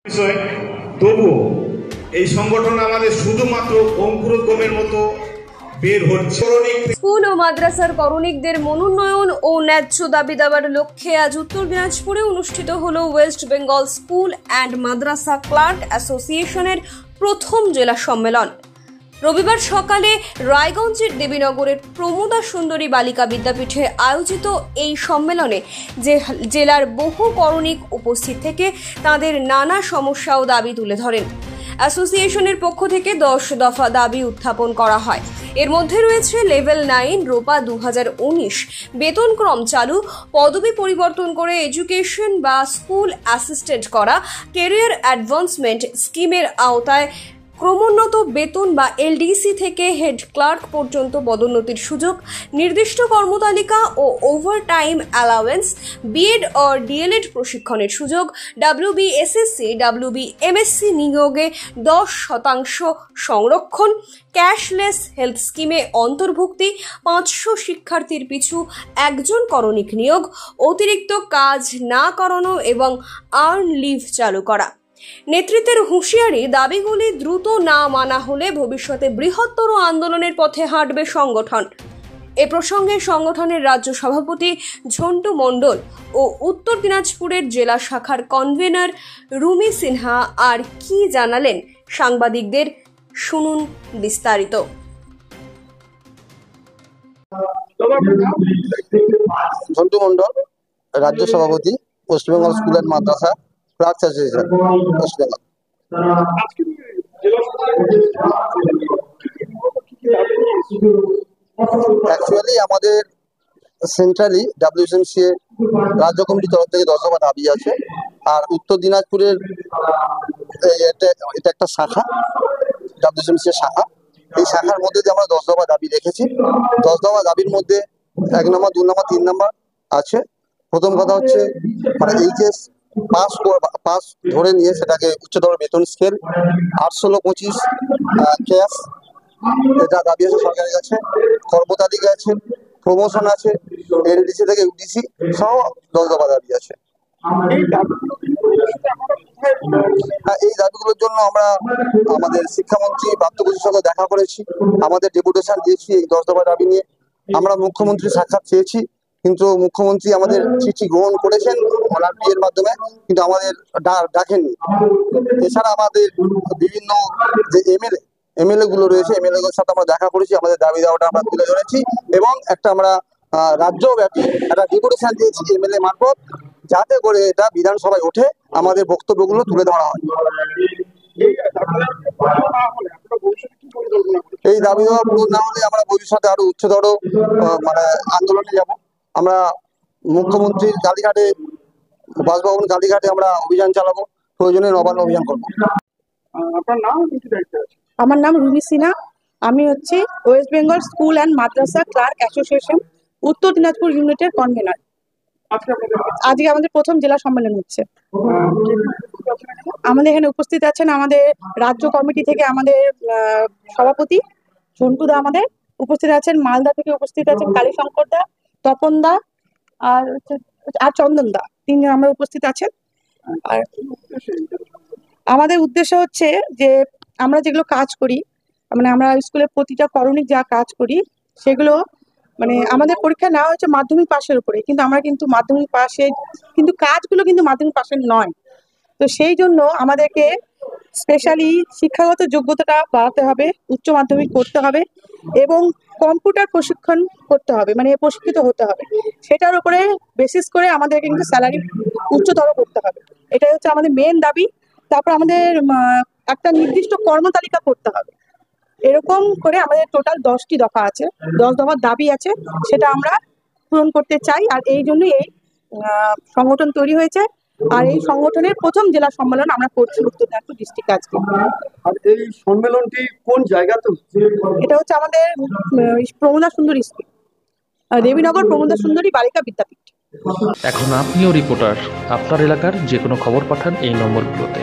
বিষয় তবুও এই সংগঠন আমাদের শুধুমাত্র অঙ্কুরোদ্গমের মতো বের হচ্ছে। স্কুল ও মাদ্রাসার করণিকদের মনোনয়ন ও ন্যায্য দাবি দেওয়ার লক্ষ্যে আজ উত্তর দিনাজপুরে অনুষ্ঠিত হল West Bengal school and madrasa clerk অ্যাসোসিয়েশনের প্রথম জেলা সম্মেলন। রবিবার সকালে রায়গঞ্জের দেবীনগরের প্রমোদা সুন্দরী বালিকা বিদ্যাপীঠে আয়োজিত এই সম্মেলনে জেলার বহু করণিক উপস্থিত থেকে তাদের নানা সমস্যা ও দাবি তুলে ধরেন। অ্যাসোসিয়েশনের পক্ষ থেকে 10 দফা দাবি উত্থাপন করা হয়। এর মধ্যে রয়েছে লেভেল 9 রোপা 2019 বেতনক্রম চালু, পদবি পরিবর্তন করে এডুকেশন বা স্কুল অ্যাসিস্ট্যান্ট করা, ক্যারিয়ার অ্যাডভান্সমেন্ট স্কিমের আওতায় ক্রমোন্নত বেতন বা এলডিসি থেকে হেড ক্লার্ক পর্যন্ত পদোন্নতির সুযোগ, নির্দিষ্ট কর্মতালিকা ও ওভারটাইম অ্যালাওয়েন্স, বিএড ও ডিএলএড প্রশিক্ষণের সুযোগ, WBSSC WBMSC নিয়োগে 10% সংরক্ষণ, ক্যাশলেস হেলথ স্কিমে অন্তর্ভুক্তি, 500 শিক্ষার্থীর পিছু একজন করণিক নিয়োগ, অতিরিক্ত কাজ না করানো এবং আর্ন লিভ চালু করা। নেতৃত্বের হুঁশিয়ারি, দাবিগুলি দ্রুত না মানা হলে ভবিষ্যতে বৃহত্তর আন্দোলনের পথে হাঁটবে সংগঠন। এ প্রসঙ্গে সংগঠনের রাজ্য সভাপতি ঝন্টু মণ্ডল ও উত্তর দিনাজপুরের জেলা শাখার কনভেনর রুমি সিনহা আর কি জানালেন সাংবাদিকদের, শুনুন বিস্তারিত। ঝন্টু মণ্ডল, রাজ্য সভাপতি, West Bengal school and madrasa clerk association, West Bengal. Actually আমাদের সেন্ট্রালি WCMCA রাজ্য কমিটির তরফ থেকে 10 দফা দাবি আছে, আর উত্তর দিনাজপুরের এটা একটা শাখা, WCMCA শাখা। এই শাখার মধ্যে যে আমরা 10 দফা দাবি রেখেছি, 10 দফা দাবির মধ্যে 1 নম্বর, 2 নম্বর, 3 নম্বর আছে। প্রথম কথা হচ্ছে মানে এইচএস পাস ধরে নিয়ে সেটাকে উচ্চতর বেতন স্কেল 8/25 ক্যাশ, এটা দাবি আছে সরকারের কাছে। কর্মতালিকা আছে, প্রমোশন আছে, এলডিসি থেকে ইউডিসি সহ 10 দফা দাবি আছে। এই দাবিগুলোর জন্য আমরা আমাদের শিক্ষামন্ত্রী পার্থবসুর সঙ্গে দেখা করেছি, আমাদের ডেপুটেশন দিয়েছি এই 10 দফা দাবি নিয়ে। আমরা মুখ্যমন্ত্রী সাক্ষাৎ চেয়েছি, কিন্তু মুখ্যমন্ত্রী আমাদের চিঠি গ্রহণ করেছেন ওনার বিয়ের মাধ্যমে, কিন্তু আমাদের ডাকেননি। এছাড়া আমাদের বিভিন্ন যে এমএলএ গুলো রয়েছে, এমএলএ গুলোর সাথে আমরা দেখা করেছি, আমাদের দাবি দাওয়াটা আমরা তুলে ধরেছি এবং একটা আমরা রাজ্যব্যাপী একটা ডেপুটেশন দিয়েছি এমএলএ মারফত, যাতে করে এটা বিধানসভায় ওঠে, আমাদের বক্তব্যগুলো তুলে ধরা হয়। এই দাবি দেওয়া পূরণ না হলে আমরা ভবিষ্যতে আরো উচ্চতর মানে আন্দোলনে যাব। আমরা মুখ্যমন্ত্রীর কালীঘাটে, বাসভবন কালীঘাটে আমরা অভিযান চালাবো, প্রয়োজনে নবান্ন অভিযান করবো। আমার নাম রুমি সিনহা, আমি হচ্ছে West Bengal school and madrasa clerk association Uttar Dinajpur ইউনিটের কনভেনর। আজকে আমাদের প্রথম জেলা সম্মেলন হচ্ছে। আমাদের এখানে উপস্থিত আছেন আমাদের রাজ্য কমিটি থেকে আমাদের সভাপতি ঝন্টু দা, আমাদের উপস্থিত আছেন মালদা থেকে উপস্থিত আছেন কালীশঙ্কর দা, তপন দা আর চন্দন দা, 3 জন আমরা উপস্থিত আছেন। আর আমাদের উদ্দেশ্য হচ্ছে যে আমরা যেগুলো কাজ করি, মানে আমরা স্কুলের প্রতিটা করণিক যা কাজ করি সেগুলো মানে আমাদের পরীক্ষা নেওয়া হচ্ছে মাধ্যমিক পাশের উপরে, কিন্তু আমরা কিন্তু মাধ্যমিক পাশে কিন্তু কাজগুলো কিন্তু মাধ্যমিক পাশের নয়। তো সেই জন্য আমাদেরকে স্পেশালি শিক্ষাগত যোগ্যতাটা বাড়াতে হবে, উচ্চ মাধ্যমিক করতে হবে এবং কম্পিউটার প্রশিক্ষণ করতে হবে, মানে প্রশিক্ষিত হতে হবে। সেটার উপরে বেসিস করে আমাদেরকে কিন্তু স্যালারি উচ্চতর করতে হবে, এটাই হচ্ছে আমাদের মেন দাবি। তারপর আমাদের একটা নির্দিষ্ট কর্মতালিকা করতে হবে। এরকম করে আমাদের টোটাল 10টি দফা আছে, 10 দফার দাবি আছে, সেটা আমরা পূরণ করতে চাই। আর এই জন্যই এই সংগঠন তৈরি হয়েছে। আর এই সংগঠনের প্রথম জেলা সম্মেলন আমরা করছি উত্তর দিনাজপুর ডিস্ট্রিক্ট আজকে। আর এই সম্মেলনটি কোন জায়গাতে? এটা হচ্ছে আমাদের প্রমোদা সুন্দরী স্কুল, দেবীনগর প্রমোদা সুন্দরী বালিকা বিদ্যাপীঠ। এখন আপনিও রিপোর্টার, আপনার এলাকার যে কোনো খবর পাঠান এই নম্বরগুলোতে।